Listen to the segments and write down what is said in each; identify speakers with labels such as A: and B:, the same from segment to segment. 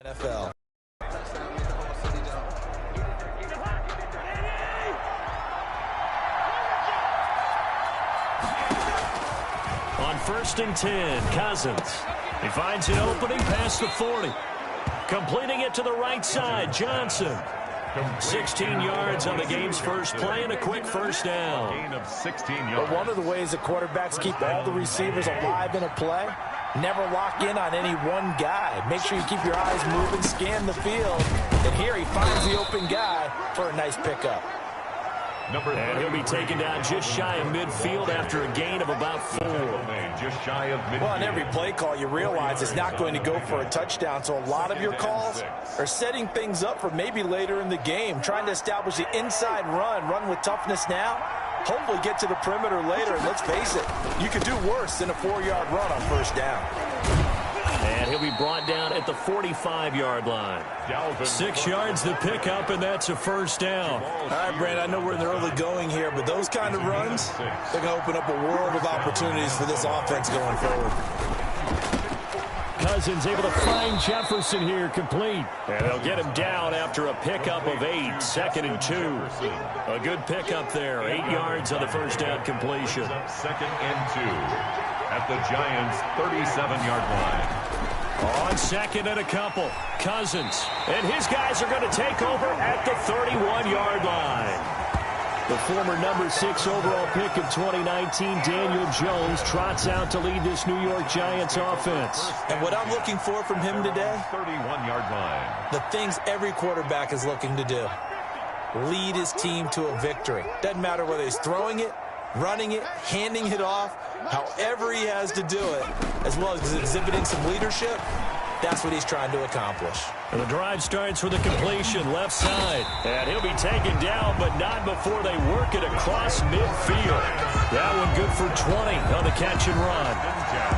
A: NFL.
B: On 1st and 10, Cousins. He finds an opening past the 40. Completing it to the right side, Johnson. 16 yards on the game's first play and a quick first down.
C: Gain of 16 yards.
A: But one of the ways that quarterbacks keep all the receivers alive in a play, never lock in on any one guy. Make sure you keep your eyes moving, scan the field. And here he finds the open guy for a nice pickup.
B: And he'll be taken down just shy of midfield after a gain of about 4.
C: Just shy of midfield.
A: Well, on every play call, you realize it's not going to go for a touchdown. So a lot of your calls are setting things up for maybe later in the game, trying to establish the inside run with toughness now. Hopefully get to the perimeter later. And let's face it, you could do worse than a 4-yard run on first down.
B: And he'll be brought down at the 45-yard line. 6 yards the pickup, and that's a first down.
A: All right, Brandon, I know we're in the early going here, but those kind of runs, they're going to open up a world of opportunities for this offense going forward.
B: Cousins able to find Jefferson here, complete. And they'll get him down after a pickup of 8, 2nd and 2. A good pickup there, 8 yards on the first down completion.
C: 2nd and 2 at the Giants' 37-yard line.
B: On 2nd and a couple, Cousins. And his guys are going to take over at the 31-yard line. The former number 6 overall pick of 2019, Daniel Jones, trots out to lead this New York Giants offense.
A: And what I'm looking for from him today,
C: 31-yard line.
A: the things every quarterback is looking to do. Lead his team to a victory. Doesn't matter whether he's throwing it, running it, handing it off, however he has to do it, as well as exhibiting some leadership. That's what he's trying to accomplish.
B: And the drive starts with a completion left side. And he'll be taken down, but not before they work it across midfield. That one good for 20 on the catch and run.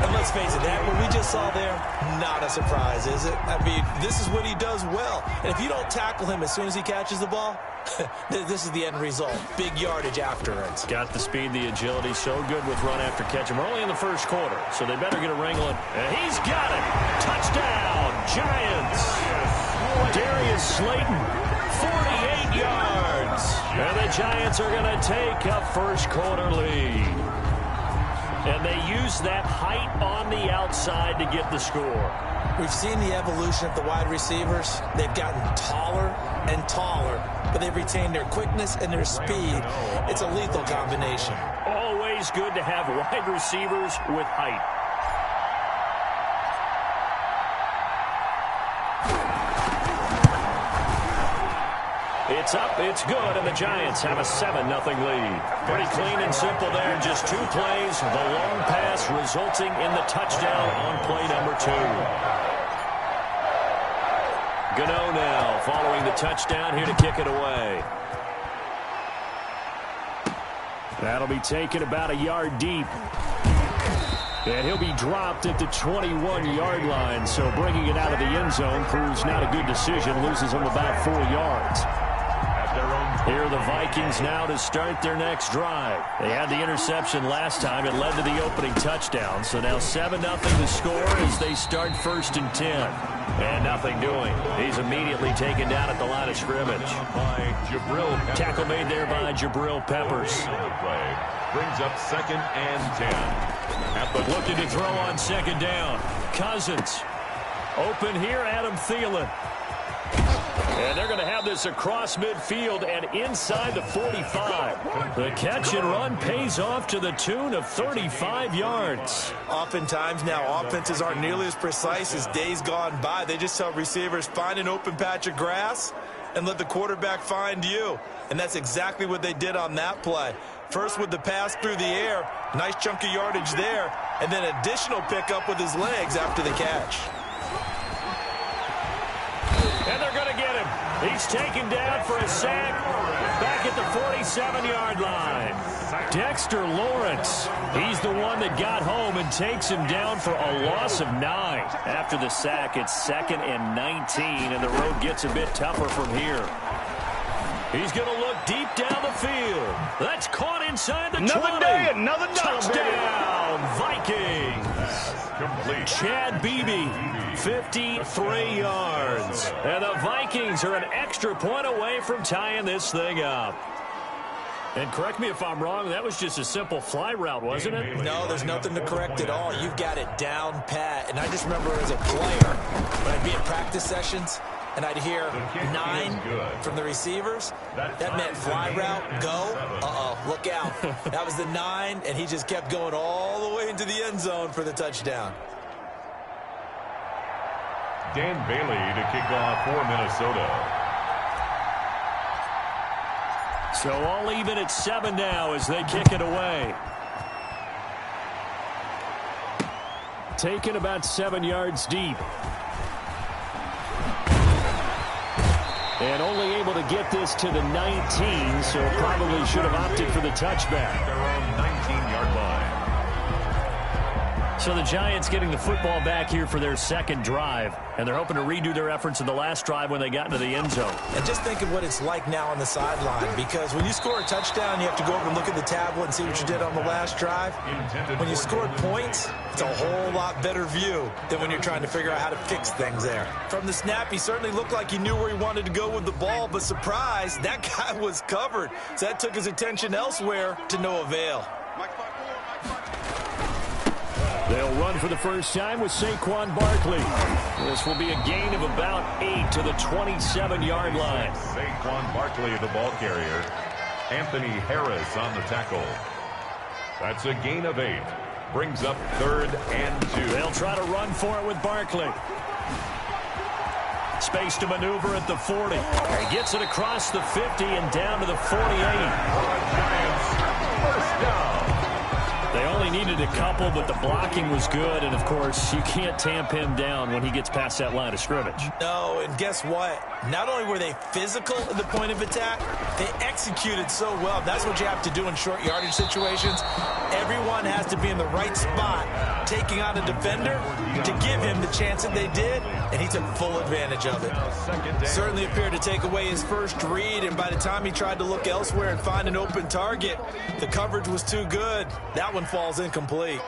A: And let's face it, that what we just saw there, not a surprise, is it? I mean, this is what he does well. And if you don't tackle him as soon as he catches the ball, this is the end result. Big yardage afterwards.
B: Got the speed, the agility, so good with run after catch. And we're only in the first quarter, so they better get a wrangling. And he's got it. Touchdown, Giants. Darius Slayton, 48 yards. And the Giants are going to take a first quarter lead. And they use that height on the outside to get the score.
A: We've seen the evolution of the wide receivers. They've gotten taller and taller, but they've retained their quickness and their speed. It's a lethal combination.
B: Always good to have wide receivers with height. It's up, it's good, and the Giants have a 7-0 lead. Pretty clean and simple there. Just 2 plays, the long pass resulting in the touchdown on play number 2. Gano now following the touchdown here to kick it away. That'll be taken about a yard deep. And he'll be dropped at the 21-yard line, so bringing it out of the end zone proves not a good decision. Loses him about 4 yards. Here are the Vikings now to start their next drive. They had the interception last time. It led to the opening touchdown. So now 7-0 the score as they start 1st and 10. And nothing doing. He's immediately taken down at the line of scrimmage. Tackle made there by Jabril Peppers.
C: Brings up 2nd and 10.
B: Looking to throw on 2nd down. Cousins. Open here, Adam Thielen. And they're going to have this across midfield and inside the 45. The catch and run pays off to the tune of 35 yards.
A: Oftentimes now, offenses aren't nearly as precise as days gone by. They just tell receivers, find an open patch of grass and let the quarterback find you. And that's exactly what they did on that play. First with the pass through the air, nice chunk of yardage there, and then additional pickup with his legs after the catch.
B: And they're going to get him. He's taken down for a sack back at the 47-yard line. Dexter Lawrence, he's the one that got home and takes him down for a loss of 9. After the sack, it's 2nd and 19, and the road gets a bit tougher from here. He's going to look deep down the field. That's caught inside the 20.
D: Another day, another dollar,
B: touchdown, Vikings.
C: Complete.
B: Chad Beebe, 53 yards. And the Vikings are an extra point away from tying this thing up. And correct me if I'm wrong, that was just a simple fly route, wasn't it?
A: No, there's nothing to correct at all. You've got it down pat. And I just remember as a player, when I'd be in practice sessions, and I'd hear 9 from the receivers, that meant fly route, go, look out. That was the 9, and he just kept going all the way into the end zone for the touchdown.
C: Dan Bailey to kick off for Minnesota.
B: So all even at 7 now as they kick it away. Taken about 7 yards deep. And only able to get this to the 19, so probably should have opted for the touchback.
C: Their own 19-yard line.
B: So the Giants getting the football back here for their second drive, and they're hoping to redo their efforts in the last drive when they got into the end zone.
A: And just think of what it's like now on the sideline, because when you score a touchdown, you have to go over and look at the tablet and see what you did on the last drive. When you scored points, it's a whole lot better view than when you're trying to figure out how to fix things there. From the snap, he certainly looked like he knew where he wanted to go with the ball, but surprise, that guy was covered. So that took his attention elsewhere to no avail.
B: They'll run for the first time with Saquon Barkley. This will be a gain of about 8 to the 27-yard line.
C: Saquon Barkley, the ball carrier. Anthony Harris on the tackle. That's a gain of 8. Brings up 3rd and 2.
B: They'll try to run for it with Barkley. Space to maneuver at the 40. He gets it across the 50 and down to the 48.
C: Giants, first down.
B: They only needed a couple, but the blocking was good. And, of course, you can't tamp him down when he gets past that line of scrimmage.
A: No, and guess what? Not only were they physical at the point of attack, they executed so well. That's what you have to do in short yardage situations. Everyone has to be in the right spot, taking on a defender to give him the chance that they did, and he took full advantage of it. Certainly appeared to take away his first read, and by the time he tried to look elsewhere and find an open target, the coverage was too good. That one falls incomplete.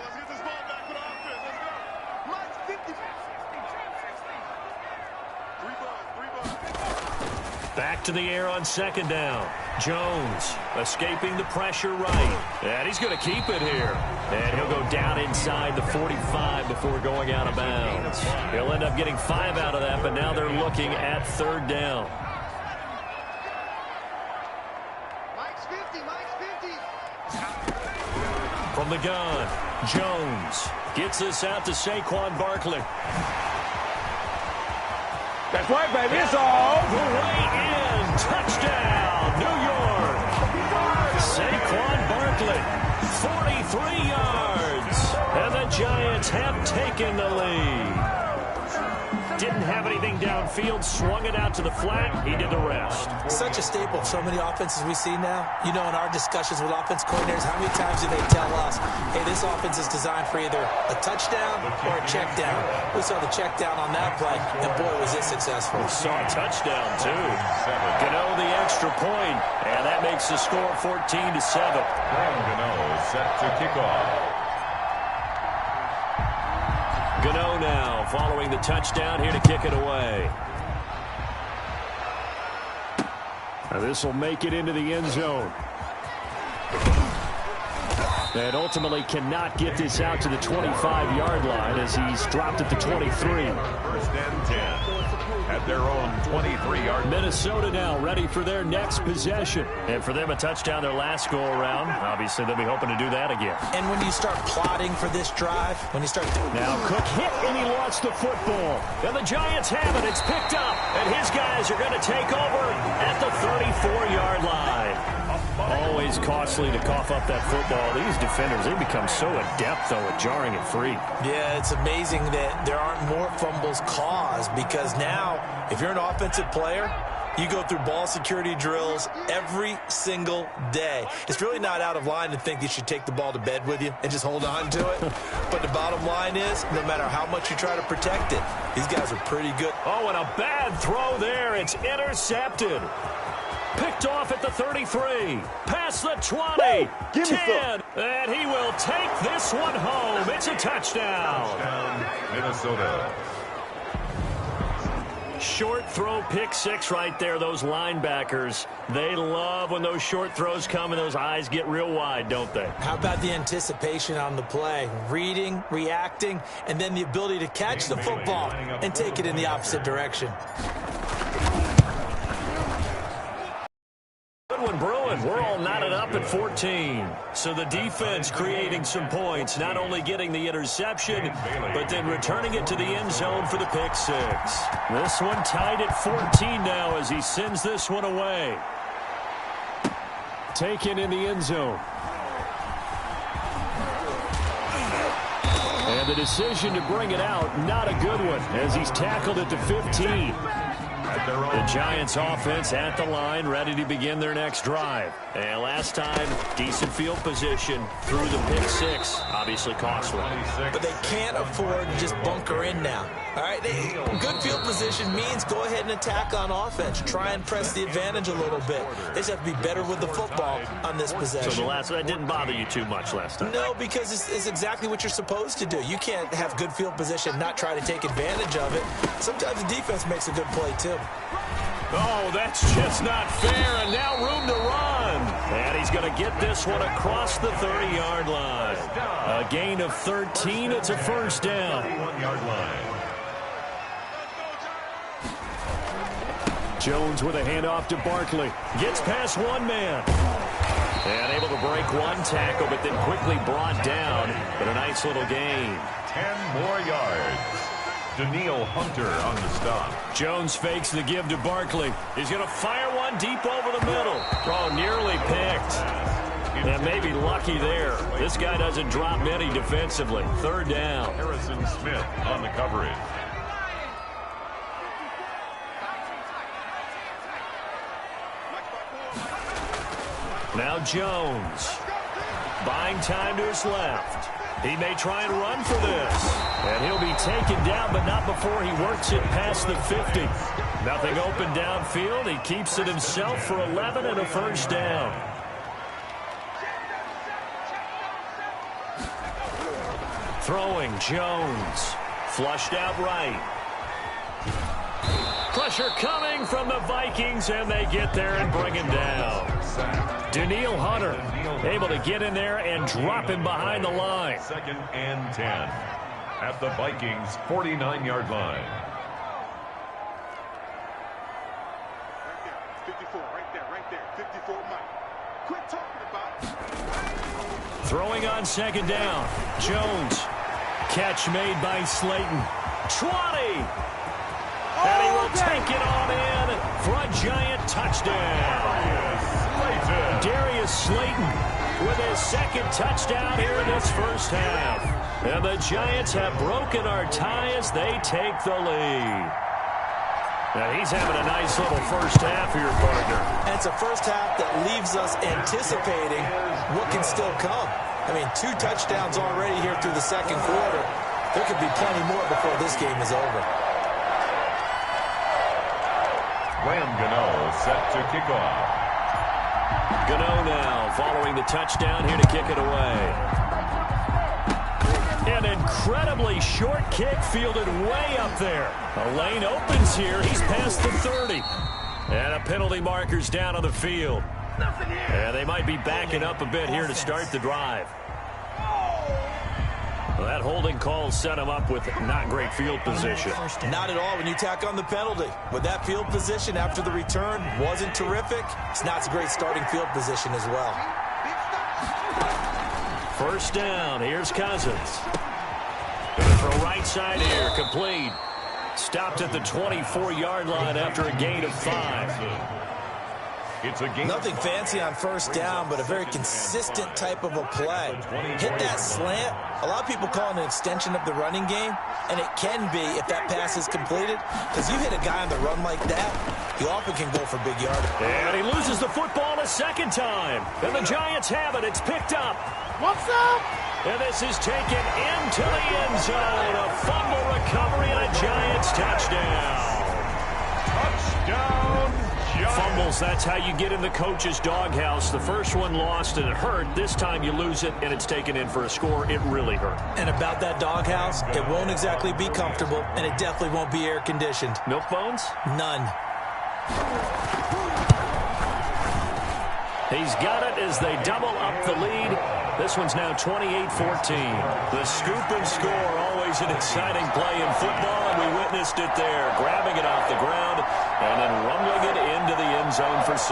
B: Back to the air on second down. Jones escaping the pressure right. And he's going to keep it here. And he'll go down inside the 45 before going out of bounds. He'll end up getting 5 out of that, but now they're looking at 3rd down. From the gun, Jones gets this out to Saquon Barkley.
D: That's right, baby. It's all
B: the way in. Touchdown, New York. Saquon Barkley, 43 yards. And the Giants have taken the lead. Didn't have anything downfield, swung it out to the flat. He did the rest.
A: Such a staple of so many offenses we see now. You know, in our discussions with offense coordinators, how many times do they tell us, hey, this offense is designed for either a touchdown or a check down. We saw the check down on that play, and boy, was it successful.
B: We saw a touchdown, too. Gano the extra point, and that makes the score 14-7.
C: Gano set to kick off.
B: Gano now following the touchdown here to kick it away. Now this will make it into the end zone. And ultimately cannot get this out to the 25-yard line as he's dropped at the 23.
C: 1st and 10 at their own 23-yard.
B: Minnesota now ready for their next possession. And for them, a touchdown their last go-around. Obviously, they'll be hoping to do that again.
A: And when you start plotting for this drive, when you start...
B: Now Cook hit and he lost the football. And the Giants have it. It's picked up. And his guys are going to take over at the 34-yard line. Always costly to cough up that football. These defenders, they become so adept, though, at jarring it free.
A: Yeah, it's amazing that there aren't more fumbles caused, because now, if you're an offensive player, you go through ball security drills every single day. It's really not out of line to think you should take the ball to bed with you and just hold on to it. But the bottom line is, no matter how much you try to protect it, these guys are pretty good.
B: Oh, and a bad throw there. It's intercepted. Picked picked off at the 33. Past the 20. 10. And he will take this one home. It's a touchdown.
C: Touchdown, Minnesota.
B: Short throw pick six right there. Those linebackers, they love when those short throws come and those eyes get real wide, don't they?
A: How about the anticipation on the play? Reading, reacting, and then the ability to catch the football and take it in the opposite direction.
B: Good one, Bruin. We're all knotted up at 14. So the defense creating some points, not only getting the interception, but then returning it to the end zone for the pick six. This one tied at 14 now as he sends this one away. Taken in the end zone. And the decision to bring it out, not a good one, as he's tackled at the 15. The Giants offense at the line, ready to begin their next drive. And last time, decent field position through the pick six. Obviously costly.
A: But they can't afford to just bunker in now. All right, good field position means go ahead and attack on offense. Try and press the advantage a little bit. They just have to be better with the football on this possession.
B: So that didn't bother you too much last time?
A: No, because it's exactly what you're supposed to do. You can't have good field position, not try to take advantage of it. Sometimes the defense makes a good play, too.
B: Oh, that's just not fair, and now room to run. And he's going to get this one across the 30-yard line. A gain of 13, it's a first down.
C: 31-yard line.
B: Jones with a handoff to Barkley. Gets past one man. And able to break one tackle, but then quickly brought down. But a nice little gain.
C: 10 more yards. Daniil Hunter on the stop.
B: Jones fakes the give to Barkley. He's going to fire one deep over the middle. Oh, nearly picked. And maybe lucky there. This guy doesn't drop many defensively. Third down.
C: Harrison Smith on the coverage.
B: Now Jones. Buying time to his left. He may try and run for this. And he'll be taken down, but not before he works it past the 50. Nothing open downfield. He keeps it himself for 11 and a first down. Throwing Jones. Flushed out right. Pressure coming from the Vikings, and they get there and bring him down. Daniil Hunter able to get in there and drop him behind the line.
C: 2nd and 10 at the Vikings' 49-yard line.
D: 54, right there. 54, Mike. Quit talking about it.
B: Throwing on second down. Jones. Catch made by Slayton. 20. And he will take it on in for a giant touchdown. Darius Slayton with his second touchdown here in this first half. And the Giants have broken our tie as they take the lead. Now he's having a nice little first half here, partner.
A: And it's a first half that leaves us anticipating what can still come. I mean, 2 touchdowns already here through the second quarter. There could be plenty more before this game is over.
C: Graham Gano set to kick off.
B: Gano now following the touchdown here to kick it away. An incredibly short kick fielded way up there. A lane opens here. He's past the 30. And a penalty marker's down on the field. And they might be backing up a bit here to start the drive. Well, that holding call set him up with not great field position.
A: Not at all when you tack on the penalty. With that field position after the return wasn't terrific, it's not a great starting field position as well.
B: First down. Here's Cousins. Gonna throw right side here. Complete. Stopped at the 24-yard line after a gain of 5.
C: It's a game.
A: Nothing fancy on first down, but a very consistent type of a play. Hit that slant. A lot of people call it an extension of the running game, and it can be if that pass is completed, because you hit a guy on the run like that, he often can go for big yardage.
B: And he loses the football a second time. And the Giants have it. It's picked up.
D: What's up?
B: And this is taken into the end zone. A fumble recovery and a Giants touchdown.
C: Touchdown,
B: fumbles, that's how you get in the coach's doghouse. The first one lost and it hurt. This time you lose it and it's taken in for a score. It really hurt.
A: And about that doghouse, it won't exactly be comfortable, and it definitely won't be air-conditioned.
B: Milk bones?
A: None.
B: He's got it as they double up the lead. This one's now 28-14. The scoop and score, always an exciting play in football, and we witnessed it there, grabbing it off the ground and then rumbling it into the end zone for 6.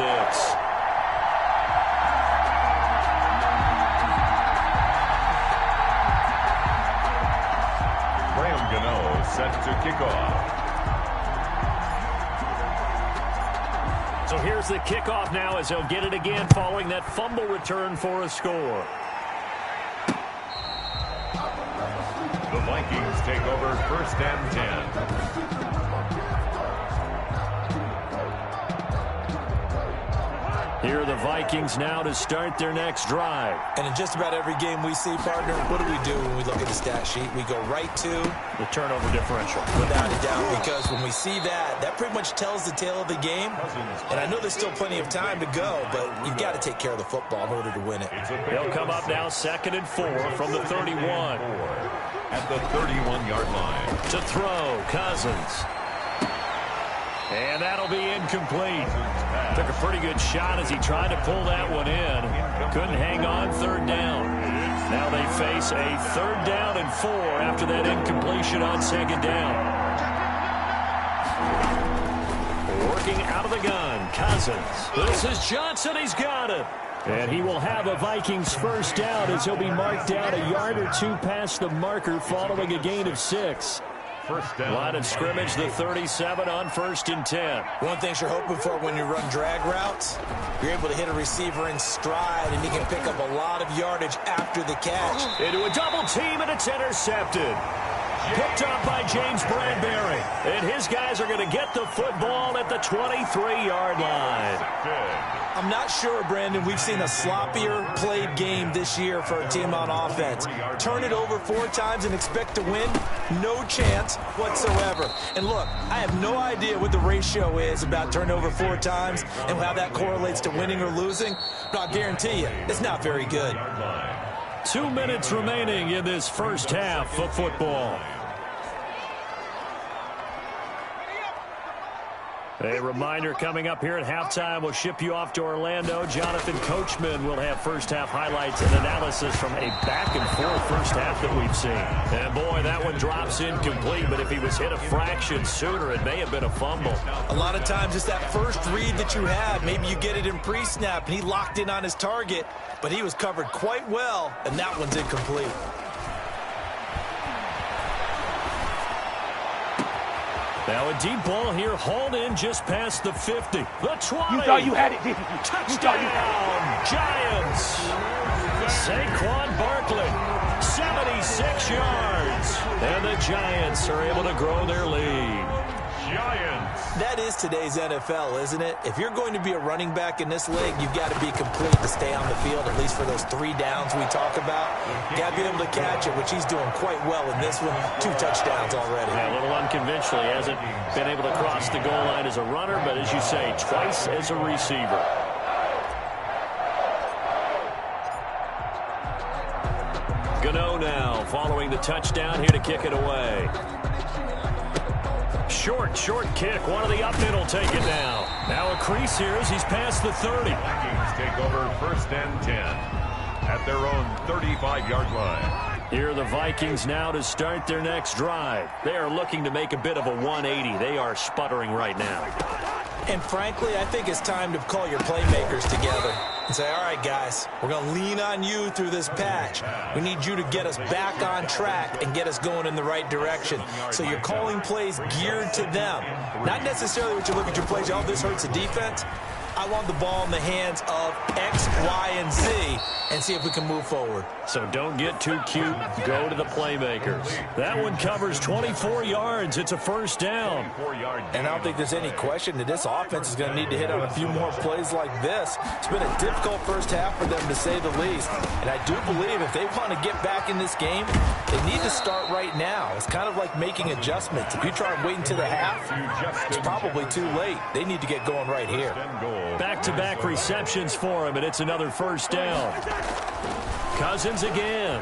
C: Graham Gano set to kick off.
B: So here's the kickoff now as he'll get it again following that fumble return for a score.
C: The Vikings take over 1st and 10.
B: Here are the Vikings now to start their next drive.
A: And in just about every game we see, partner, what do we do when we look at the stat sheet? We go right to
B: the turnover differential.
A: Without a doubt, because when we see that, that pretty much tells the tale of the game. And I know there's still plenty of time to go, but you've got to take care of the football in order to win it.
B: They'll come up now 2nd and 4 from the 31.
C: At the 31-yard line.
B: To throw, Cousins. And that'll be incomplete. Took a pretty good shot as he tried to pull that one in. Couldn't hang on 3rd down. Now they face a 3rd down and 4 after that incompletion on 2nd down. Working out of the gun, Cousins. This is Johnson. He's got it. And he will have a Vikings 1st down as he'll be marked down a yard or 2 past the marker following a gain of 6.
C: First down.
B: Line of scrimmage, the 37 on 1st and 10.
A: One thing you're hoping for when you run drag routes, you're able to hit a receiver in stride, and he can pick up a lot of yardage after the catch.
B: Into a double team, and it's intercepted. Picked up by James Bradbury. And his guys are going to get the football at the 23-yard line.
A: I'm not sure, Brandon, we've seen a sloppier played game this year for a team on offense. Turn it over 4 times and expect to win? No chance whatsoever. And look, I have no idea what the ratio is about turnover 4 times and how that correlates to winning or losing, but I'll guarantee you, it's not very good.
B: 2 minutes remaining in this first half of football. A reminder coming up here at halftime, we'll ship you off to Orlando. Jonathan Coachman will have first half highlights and analysis from a back-and-forth first half that we've seen. And boy, that one drops incomplete, but if he was hit a fraction sooner, it may have been a fumble.
A: A lot of times it's that first read that you have. Maybe you get it in pre-snap, and he locked in on his target, but he was covered quite well, and that one's incomplete.
B: Now a deep ball here, hauled in just past the 50. The 20.
D: You thought you had it, didn't you?
B: Touchdown, Giants. Saquon Barkley, 76 yards. And the Giants are able to grow their lead.
C: Giants.
A: That is today's NFL, isn't it? If you're going to be a running back in this league, you've got to be complete to stay on the field, at least for those 3 downs we talk about. Got to be able to catch it, which he's doing quite well in this one. 2 touchdowns already.
B: Yeah, a little unconventional. He hasn't been able to cross the goal line as a runner, but as you say, twice as a receiver. Gano now following the touchdown here to kick it away. Short kick. One of the up men will take it now. Now a crease here as he's past the 30.
C: Vikings take over 1st and 10 at their own 35-yard line.
B: Here are the Vikings now to start their next drive. They are looking to make a bit of a 180. They are sputtering right now.
A: And frankly, I think it's time to call your playmakers together and say, all right, guys, we're going to lean on you through this patch. We need you to get us back on track and get us going in the right direction. So you're calling plays geared to them. Not necessarily what you look at your plays, oh, this hurts the defense. I want the ball in the hands of X, Y, and Z and see if we can move forward.
B: So don't get too cute. Go to the playmakers. That one covers 24 yards. It's a first down.
A: And I don't think there's any question that this offense is going to need to hit on a few more plays like this. It's been a difficult first half for them, to say the least. And I do believe if they want to get back in this game, they need to start right now. It's kind of like making adjustments. If you try and wait until the half, it's probably too late. They need to get going right here.
B: Back-to-back receptions for him, and it's another first down. Cousins again.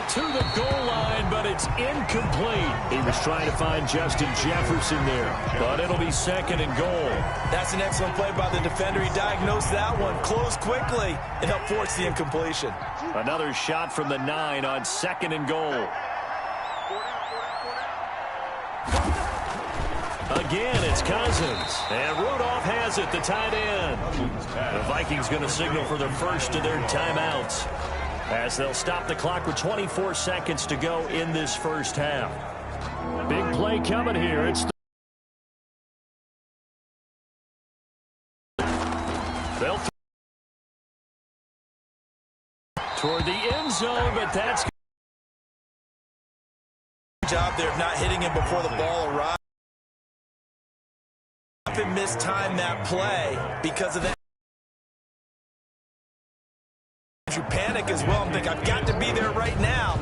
B: To the goal line, but it's incomplete. He was trying to find Justin Jefferson there, but it'll be second and goal.
A: That's an excellent play by the defender. He diagnosed that one, closed quickly, and helped force the incompletion.
B: Another shot from the 9 on second and goal. Again, it's Cousins. And Rudolph has it, the tight end. The Vikings going to signal for their first of their timeouts, as they'll stop the clock with 24 seconds to go in this first half. Big play coming here. It's they'll toward the end zone, but that's
A: good job there of not hitting him before the ball arrived. Mistime that play because of that. You panic as well and think, I've got to be there right now.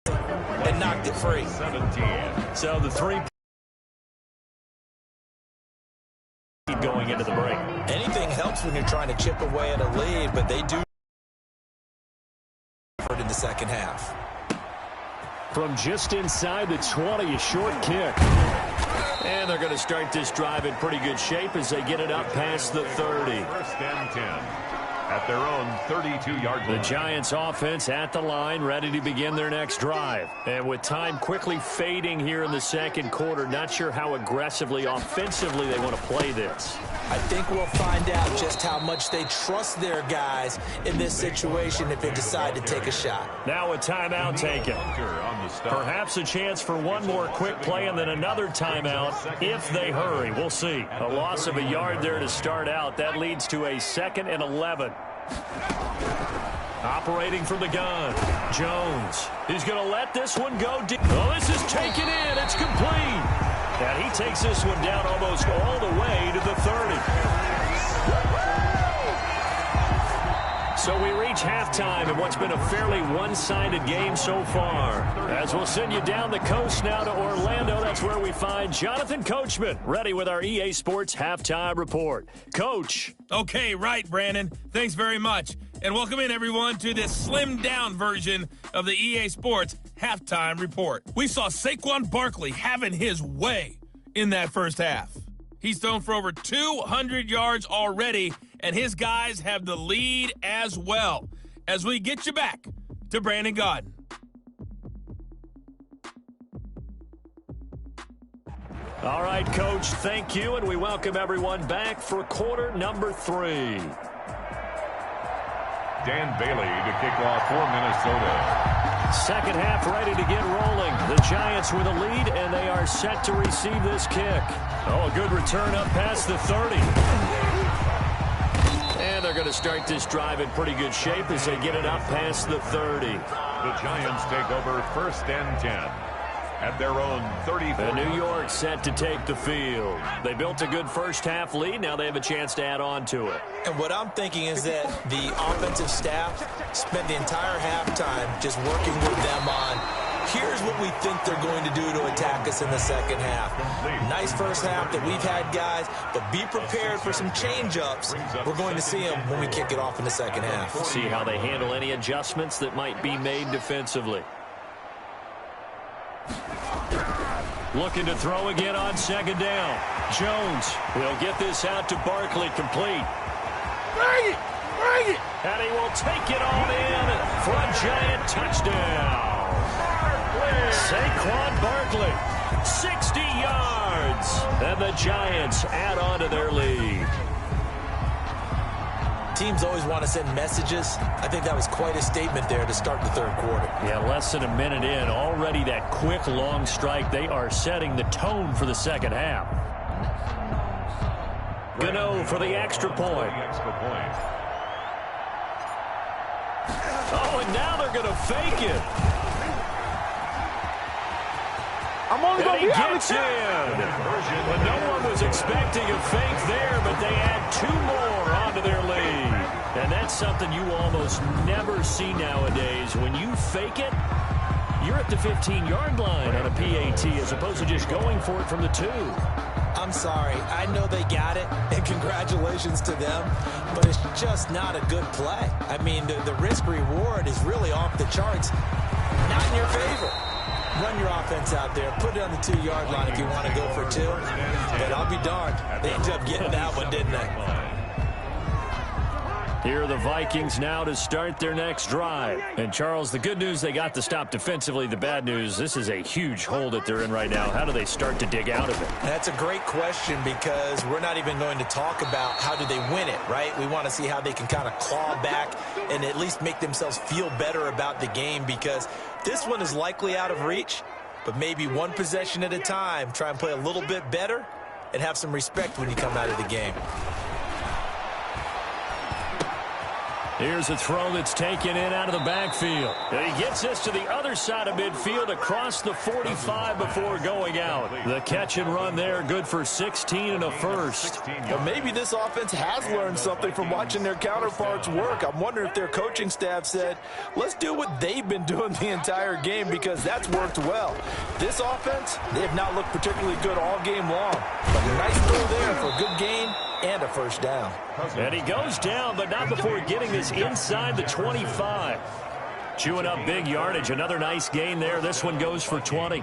A: And knocked it free.
C: 17.
B: So the 3 going into the break.
A: Anything helps when you're trying to chip away at a lead, but they do in the second half.
B: From just inside the 20, a short kick. And they're going to start this drive in pretty good shape as they get it up past the 30.
C: First and 10 at their own 32-yard line.
B: The Giants offense at the line, ready to begin their next drive. And with time quickly fading here in the second quarter, not sure how aggressively, offensively they want to play this.
A: I think we'll find out just how much they trust their guys in this situation if they decide to take a shot.
B: Now a timeout taken. Perhaps a chance for one more quick play and then another timeout if they hurry. We'll see. A loss of a yard there to start out. That leads to a 2nd and 11. Operating from the gun, Jones. He's going to let this one go deep. Oh, this is taken in. It's complete. And he takes this one down almost all the way to the 30. So we reach halftime in what's been a fairly one-sided game so far. As we'll send you down the coast now to Orlando, that's where we find Jonathan Coachman, ready with our EA Sports Halftime Report. Coach.
E: Okay, right, Brandon. Thanks very much. And welcome in, everyone, to this slimmed-down version of the EA Sports Halftime Report. We saw Saquon Barkley having his way in that first half. He's thrown for over 200 yards already, and his guys have the lead as well. As we get you back to Brandon Gaudin.
B: All right, Coach, thank you, and we welcome everyone back for quarter number 3.
C: Dan Bailey to kick off for Minnesota.
B: Second half ready to get rolling. The Giants with a lead, and they are set to receive this kick. Oh, a good return up past the 30. And they're going to start this drive in pretty good shape as they get it up past the 30.
C: The Giants take over first and 10 at their own 34.
B: And New York set to take the field. They built a good first half lead. Now they have a chance to add on to it.
A: And what I'm thinking is that the offensive staff spent the entire halftime just working with them on, here's what we think they're going to do to attack us in the second half. Nice first half that we've had, guys, but be prepared for some change-ups. We're going to see them when we kick it off in the second half.
B: See how they handle any adjustments that might be made defensively. Looking to throw again on second down. Jones will get this out to Barkley, complete.
E: Bring it! Bring it!
B: And he will take it on in for a Giant touchdown. Saquon Barkley, 60 yards. And the Giants add on to their lead.
A: Teams always want to send messages. I think that was quite a statement there to start the third quarter.
B: Yeah, less than a minute in. Already that quick, long strike. They are setting the tone for the second half. Gano for the extra point. Oh, and now they're going to fake it.
F: I'm only
B: And
F: going
B: he
F: to be
B: gets in. But no one was expecting a fake there, but they add 2 more onto their lead. And that's something you almost never see nowadays. When you fake it, you're at the 15-yard line on a PAT as opposed to just going for it from the 2.
A: I'm sorry. I know they got it, and congratulations to them, but it's just not a good play. I mean, the risk-reward is really off the charts. Not in your favor. Run your offense out there. Put it on the 2-yard line if you want to go for 2. But I'll be darned. They ended up getting that one, didn't they?
B: Here are the Vikings now to start their next drive. And, Charles, the good news, they got the stop defensively. The bad news, this is a huge hole that they're in right now. How do they start to dig out of it?
A: That's a great question because we're not even going to talk about how do they win it, right? We want to see how they can kind of claw back and at least make themselves feel better about the game because this one is likely out of reach, but maybe one possession at a time. Try and play a little bit better and have some respect when you come out of the game.
B: Here's a throw that's taken in out of the backfield. And he gets this to the other side of midfield across the 45 before going out. The catch and run there, good for 16 and a first.
A: Well, maybe this offense has learned something from watching their counterparts work. I'm wondering if their coaching staff said, let's do what they've been doing the entire game because that's worked well. This offense, they have not looked particularly good all game long. But a nice throw there for a good gain and a first down.
B: And he goes down, but not before getting this inside the 25. Chewing up big yardage. Another nice gain there. This one goes for 20.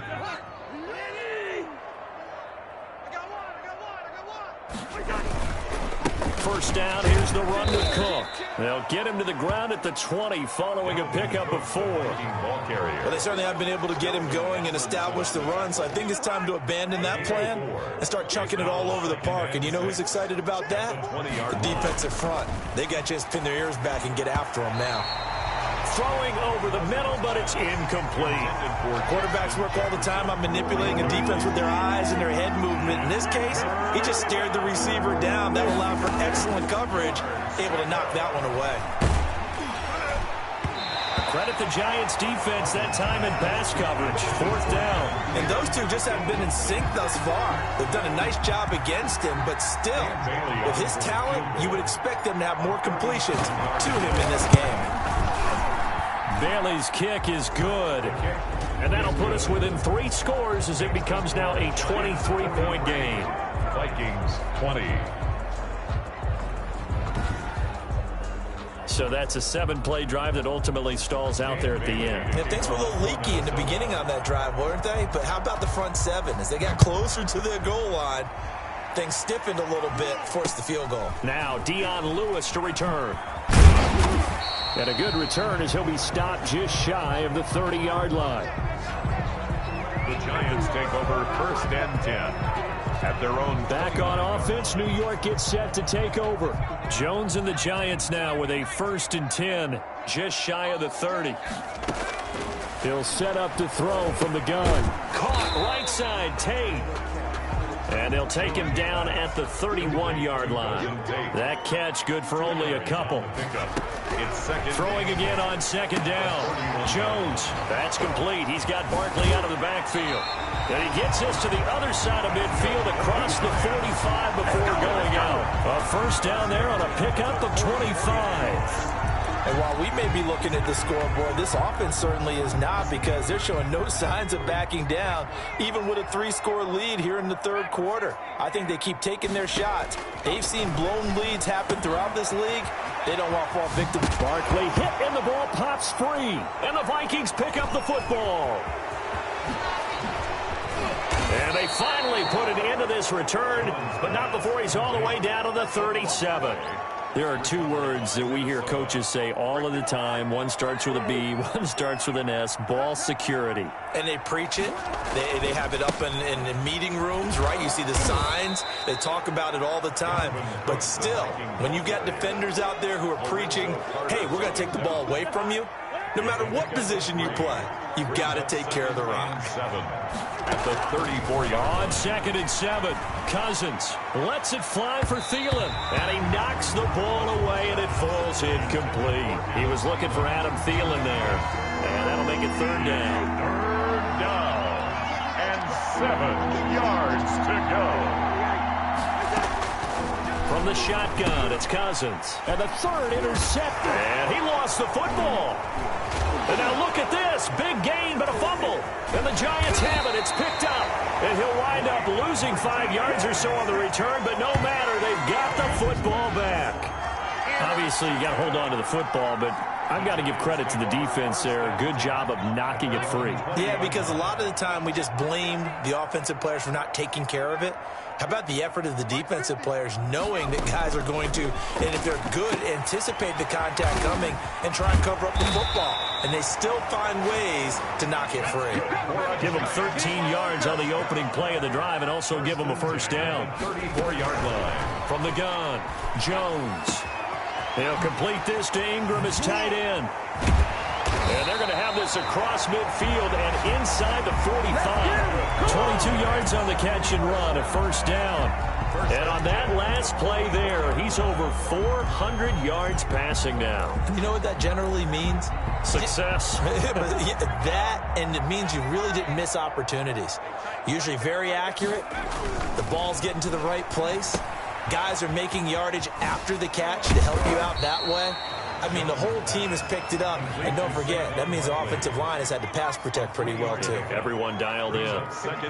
B: First down, here's the run to Cook. They'll get him to the ground at the 20 following a pickup of 4.
A: Well, they certainly have been able to get him going and establish the run, so I think it's time to abandon that plan and start chunking it all over the park. And you know who's excited about that? The defensive front. They got a chance to pin their ears back and get after him now.
B: Throwing over the middle, but it's incomplete.
A: Quarterbacks work all the time on manipulating a defense with their eyes and their head movement. In this case, he just stared the receiver down. That allowed for excellent coverage, able to knock that one away.
B: Credit the Giants defense that time in pass coverage. 4th down.
A: And those two just haven't been in sync thus far. They've done a nice job against him, but still, with his talent, you would expect them to have more completions to him in this game.
B: Bailey's kick is good. And that'll put us within 3 scores as it becomes now a 23-point game.
C: Vikings 20.
B: So that's a 7-play drive that ultimately stalls out there at the end.
A: Yeah, things were a little leaky in the beginning on that drive, weren't they? But how about the front 7? As they got closer to the goal line, things stiffened a little bit, forced the field goal.
B: Now Dion Lewis to return. And a good return as he'll be stopped just shy of the 30-yard line.
C: The Giants take over 1st and 10 at their own.
B: Back on offense, New York gets set to take over. Jones and the Giants now with a 1st and 10, just shy of the 30. He'll set up to throw from the gun. Caught right side, Tate. And they'll take him down at the 31-yard line. That catch good for only a couple. Throwing again on 2nd down. Jones, that's complete. He's got Barkley out of the backfield. And he gets this to the other side of midfield across the 45 before going out. A first down there on a pickup of 25.
A: And while we may be looking at the scoreboard, this offense certainly is not because they're showing no signs of backing down, even with a 3-score lead here in the 3rd quarter. I think they keep taking their shots. They've seen blown leads happen throughout this league. They don't want to fall victim.
B: Barkley hit and the ball pops free. And the Vikings pick up the football. And they finally put an end to this return, but not before he's all the way down to the 37. There are 2 words that we hear coaches say all of the time. One starts with a B, one starts with an S, ball security.
A: And they preach it. They have it up in meeting rooms, right? You see the signs. They talk about it all the time. But still, when you got defenders out there who are preaching, hey, we're going to take the ball away from you, No matter what position you play, you've got to take care of the rock.
C: 7 at the 34-yard.
B: On 2nd and 7, Cousins lets it fly for Thielen, and he knocks the ball away, and it falls incomplete. He was looking for Adam Thielen there, and that'll make it 3rd down.
C: 3rd down and 7 yards to go.
B: From the shotgun, it's Cousins. And the 3rd intercepted. And he lost the football. And now look at this. Big gain, but a fumble. And the Giants have it. It's picked up. And he'll wind up losing 5 yards or so on the return, but no matter. They've got the football back. Obviously, you got to hold on to the football, but I've got to give credit to the defense there. Good job of knocking it free.
A: Yeah, because a lot of the time we just blame the offensive players for not taking care of it. How about the effort of the defensive players knowing that guys are going to, and if they're good, anticipate the contact coming and try and cover up the football. And they still find ways to knock it free.
B: Give them 13 yards on the opening play of the drive and also give them a 1st down.
C: 34-yard line.
B: From the gun, Jones. They'll complete this to Ingram as tight end. And they're going to have this across midfield and inside the 45. 22 yards on the catch and run, a 1st down. And on that last play there, he's over 400 yards passing now.
A: You know what that generally means?
B: Success.
A: That, and it means you really didn't miss opportunities. Usually very accurate. The ball's getting to the right place. Guys are making yardage after the catch to help you out that way. I mean, the whole team has picked it up. And don't forget, that means the offensive line has had to pass protect pretty well, too.
B: Everyone dialed in.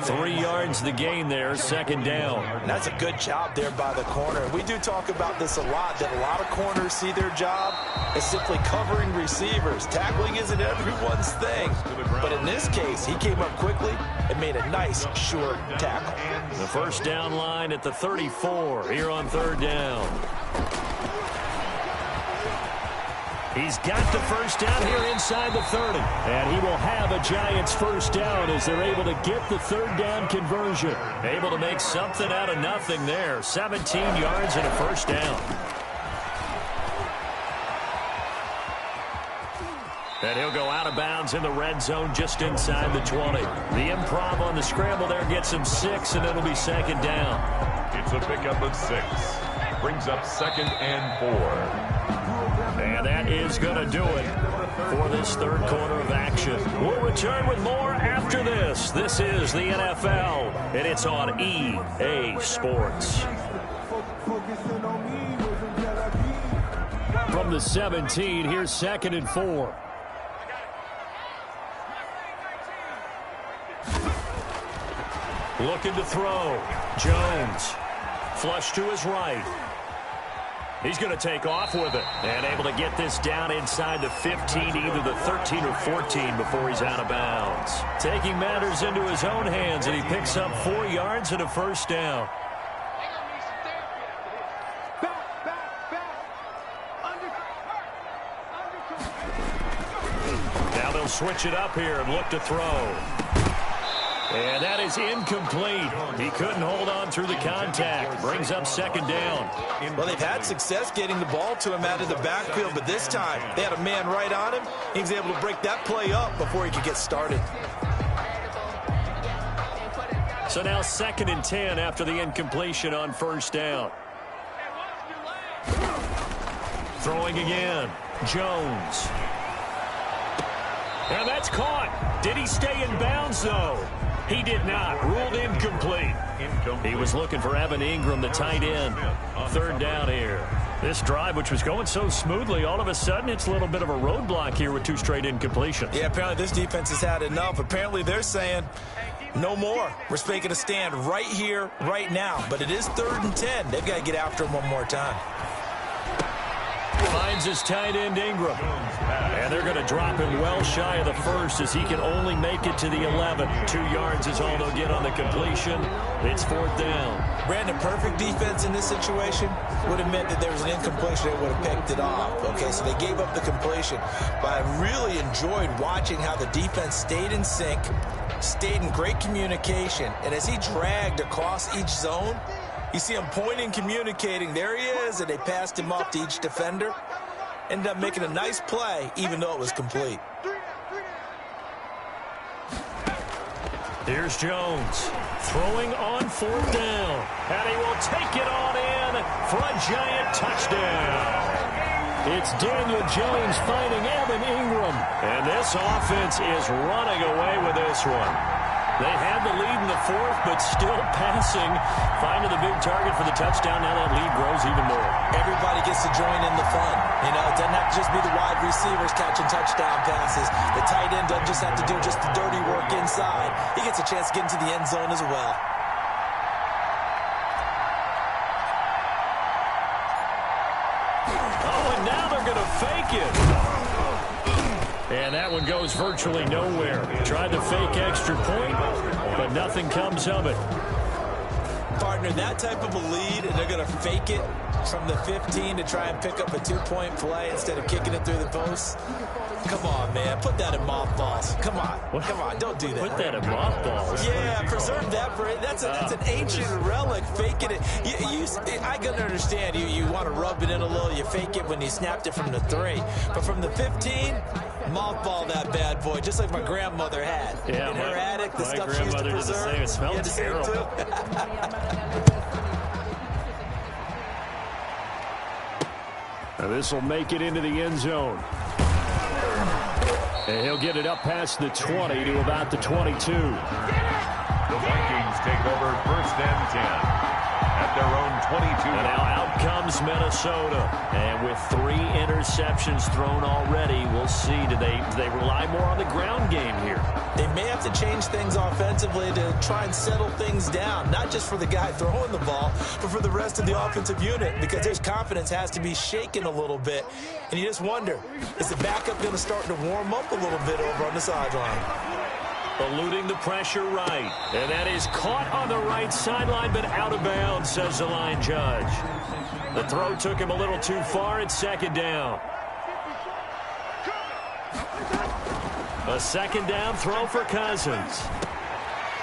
B: 3 yards the gain there, 2nd down.
A: And that's a good job there by the corner. We do talk about this a lot, that a lot of corners see their job as simply covering receivers. Tackling isn't everyone's thing. But in this case, he came up quickly and made a nice, short tackle.
B: The 1st down line at the 34 here on 3rd down. He's got the 1st down here inside the 30. And he will have a Giants 1st down as they're able to get the 3rd down conversion. Able to make something out of nothing there. 17 yards and a 1st down. And he'll go out of bounds in the red zone just inside the 20. The improv on the scramble there gets him 6, and it'll be 2nd down.
C: It's a pickup of 6. Brings up 2nd and 4.
B: And that is going to do it for this 3rd quarter of action. We'll return with more after this. This is the NFL, and it's on EA Sports. From the 17, here's 2nd and 4. Looking to throw. Jones. Flush to his right. He's going to take off with it and able to get this down inside the 15, either the 13 or 14 before he's out of bounds. Taking matters into his own hands, and he picks up 4 yards and a 1st down. Now they'll switch it up here and look to throw. And that is incomplete. He couldn't hold on through the contact. Brings up 2nd down.
A: Well, they've had success getting the ball to him out of the backfield, but this time they had a man right on him. He was able to break that play up before he could get started.
B: So now 2nd and 10 after the incompletion on 1st down. Throwing again. Jones. And that's caught. Did he stay in bounds, though? He did not. Ruled incomplete. He was looking for Evan Ingram, the tight end. 3rd down here. This drive, which was going so smoothly, all of a sudden it's a little bit of a roadblock here with 2 straight incompletions.
A: Yeah, apparently this defense has had enough. Apparently they're saying no more. We're making a stand right here, right now. But it is 3rd and 10. They've got to get after him one more time.
B: Finds his tight end Ingram. And they're going to drop him well shy of the 1st as he can only make it to the 11. 2 yards is all they'll get on the completion. It's 4th down.
A: Brandon, perfect defense in this situation would have meant that there was an incompletion. They would have picked it off. Okay, so they gave up the completion. But I really enjoyed watching how the defense stayed in sync, stayed in great communication. And as he dragged across each zone, you see him pointing, communicating. There he is, and they passed him off to each defender. Ended up making a nice play, even though it was complete.
B: Here's Jones throwing on 4th down. And he will take it on in for a Giant touchdown. It's Daniel Jones finding Evan Ingram. And this offense is running away with this one. They had the lead in the 4th, but still passing. Finding the big target for the touchdown. Now that lead grows even more.
A: Everybody gets to join in the fun. You know, it doesn't have to just be the wide receivers catching touchdown passes. The tight end doesn't just have to do just the dirty work inside. He gets a chance to get into the end zone as well.
B: Oh, and now they're going to fake it. And that one goes virtually nowhere. Tried to fake extra point, but nothing comes of it.
A: Partner, that type of a lead, and they're going to fake it from the 15 to try and pick up a 2-point play instead of kicking it through the posts. Come on, man. Put that in mothballs. Come on.
B: What?
A: Come on. Don't do that.
B: Put that in mothballs.
A: Yeah, preserve that for it. That's an ancient relic. Faking it. I can understand. You want to rub it in a little. You fake it when you snapped it from the 3. But from the 15, mothball that bad boy, just like my grandmother had.
B: Yeah,
A: in her attic, the
B: my
A: stuff she used to
B: grandmother did the
A: preserve.
B: same. It smelled terrible. Now this will make it into the end zone. And he'll get it up past the 20 to about the 22.
C: The Vikings take over 1st and 10 at their own 22.
B: And now out comes Minnesota. And with 3 interceptions thrown already, we'll see. Do they rely more on the ground game here?
A: They may have to change things offensively to try and settle things down, not just for the guy throwing the ball, but for the rest of the offensive unit, because his confidence has to be shaken a little bit. And you just wonder, is the backup going to start to warm up a little bit over on the sideline?
B: Eluding the pressure right. And that is caught on the right sideline, but out of bounds, says the line judge. The throw took him a little too far. It's 2nd down. A 2nd down throw for Cousins.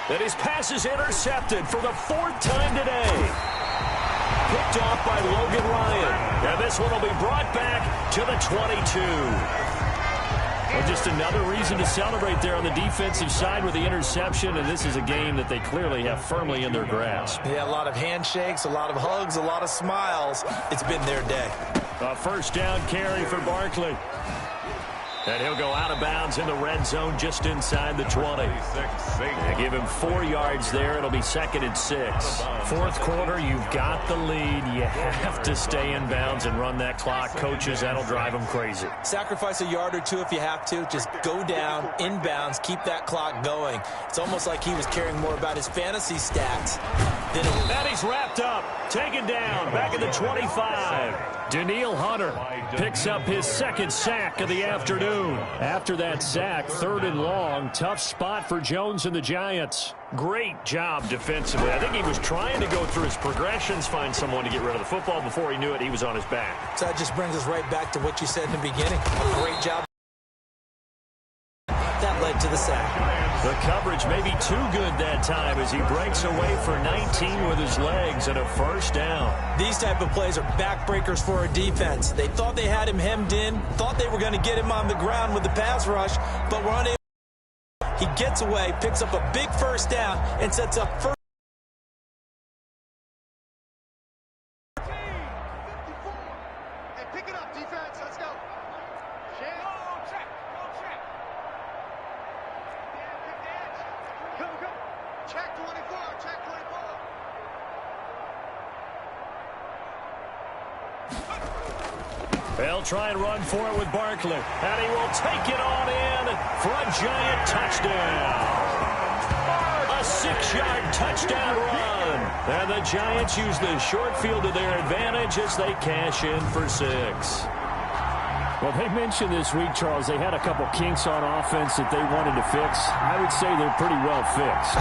B: And his pass is intercepted for the 4th time today. Picked off by Logan Ryan. And this one will be brought back to the 22. Well, just another reason to celebrate there on the defensive side with the interception, and this is a game that they clearly have firmly in their grasp.
A: Yeah, a lot of handshakes, a lot of hugs, a lot of smiles. It's been their day.
B: A 1st down carry for Barkley. And he'll go out of bounds in the red zone just inside the 20. They give him 4 yards there. It'll be 2nd and 6. 4th quarter, you've got the lead. You have to stay in bounds and run that clock. Coaches, that'll drive them crazy.
A: Sacrifice a yard or 2 if you have to. Just go down, inbounds, keep that clock going. It's almost like he was caring more about his fantasy stats than it was.
B: And he's wrapped up, taken down, back at the 25. Danielle Hunter picks up his 2nd sack of the afternoon. After that sack, 3rd and long, tough spot for Jones and the Giants. Great job defensively. I think he was trying to go through his progressions, find someone to get rid of the football. Before he knew it, he was on his back.
A: So that just brings us right back to what you said in the beginning. A great job. That led to the sack.
B: The coverage may be too good that time as he breaks away for 19 with his legs and a 1st down.
A: These type of plays are backbreakers for a defense. They thought they had him hemmed in, thought they were going to get him on the ground with the pass rush, but were unable. He gets away, picks up a big 1st down, and sets up first.
D: Hey, pick it up, defense. Let's go. Check. Go. Check 24. Check 24.
B: They'll try and run for it with Barkley. And he will take it on in for a Giant touchdown. A 6-yard touchdown run. And the Giants use the short field to their advantage as they cash in for 6. Well, they mentioned this week, Charles, they had a couple kinks on offense that they wanted to fix. I would say they're pretty well fixed.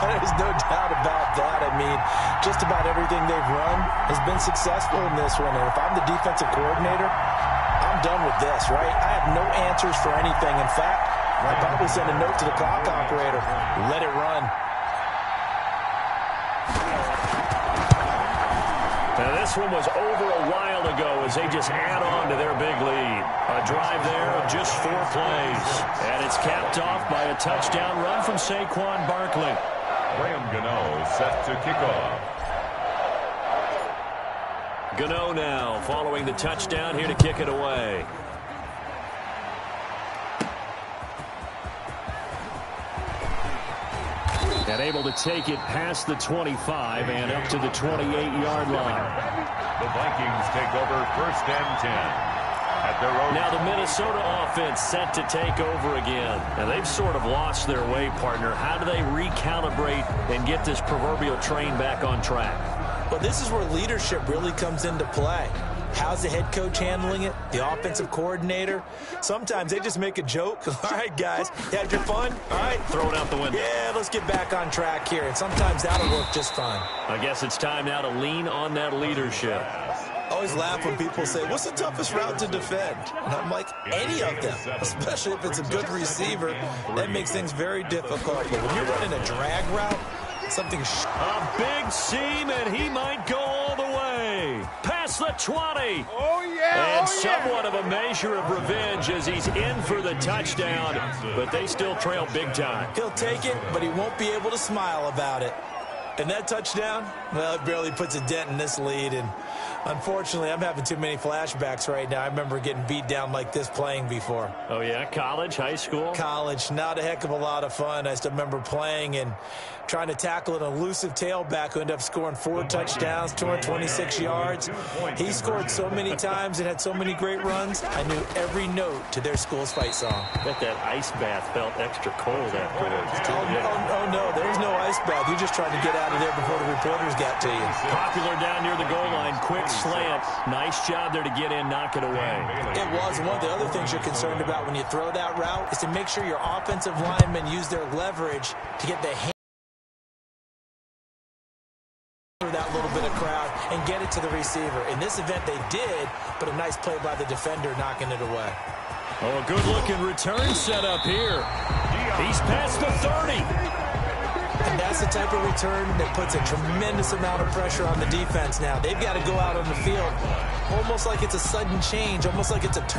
A: There's no doubt about that. I mean, just about everything they've run has been successful in this one. And if I'm the defensive coordinator, I'm done with this, right? I have no answers for anything. In fact, I'd probably send a note to the clock operator. Let it run.
B: Now, this one was over a while while to go as they just add on to their big lead. A drive there of just 4 plays. And it's capped off by a touchdown run from Saquon Barkley.
C: Graham Gano set to kick off.
B: Gano now following the touchdown here to kick it away. And able to take it past the 25 and up to the 28-yard line.
C: The Vikings take over 1st and 10 at their own.
B: Now the Minnesota offense set to take over again. And they've sort of lost their way, partner. How do they recalibrate and get this proverbial train back on track?
A: Well, this is where leadership really comes into play. How's the head coach handling it? The offensive coordinator? Sometimes they just make a joke. All right, guys, you had your fun? All right.
B: Throw it out the window.
A: Yeah, let's get back on track here. And sometimes that'll work just fine.
B: I guess it's time now to lean on that leadership.
A: I always laugh when people say, what's the toughest route to defend? And I'm like, any of them, especially if it's a good receiver. That makes things very difficult. But when you're running a drag route, something
B: a big seam, and he might go all the way. Past the 20.
F: Oh, yeah.
B: And somewhat of a measure of revenge as he's in for the touchdown, but they still trail big time.
A: He'll take it, but he won't be able to smile about it. And that touchdown, well, it barely puts a dent in this lead. And unfortunately, I'm having too many flashbacks right now. I remember getting beat down like this playing before.
B: Oh, yeah? College, high school?
A: College. Not a heck of a lot of fun. I still remember playing and trying to tackle an elusive tailback who ended up scoring 4 touchdowns, 226 yards. He scored so many times and had so many great runs, I knew every note to their school's fight song.
B: I bet that ice bath felt extra cold afterwards.
A: Oh, no, there's no ice bath. You're just trying to get out of there before the reporters got to you.
B: Popular down near the goal line. Quick slant. Nice job there to get in, knock it away.
A: It was. One of the other things you're concerned about when you throw that route is to make sure your offensive linemen use their leverage to get the hand through that little bit of crowd and get it to the receiver. In this event, they did, but a nice play by the defender knocking it away.
B: Oh, a good-looking return set up here. He's past the 30.
A: And that's the type of return that puts a tremendous amount of pressure on the defense now. They've got to go out on the field almost like it's a sudden change, almost like it's a turn.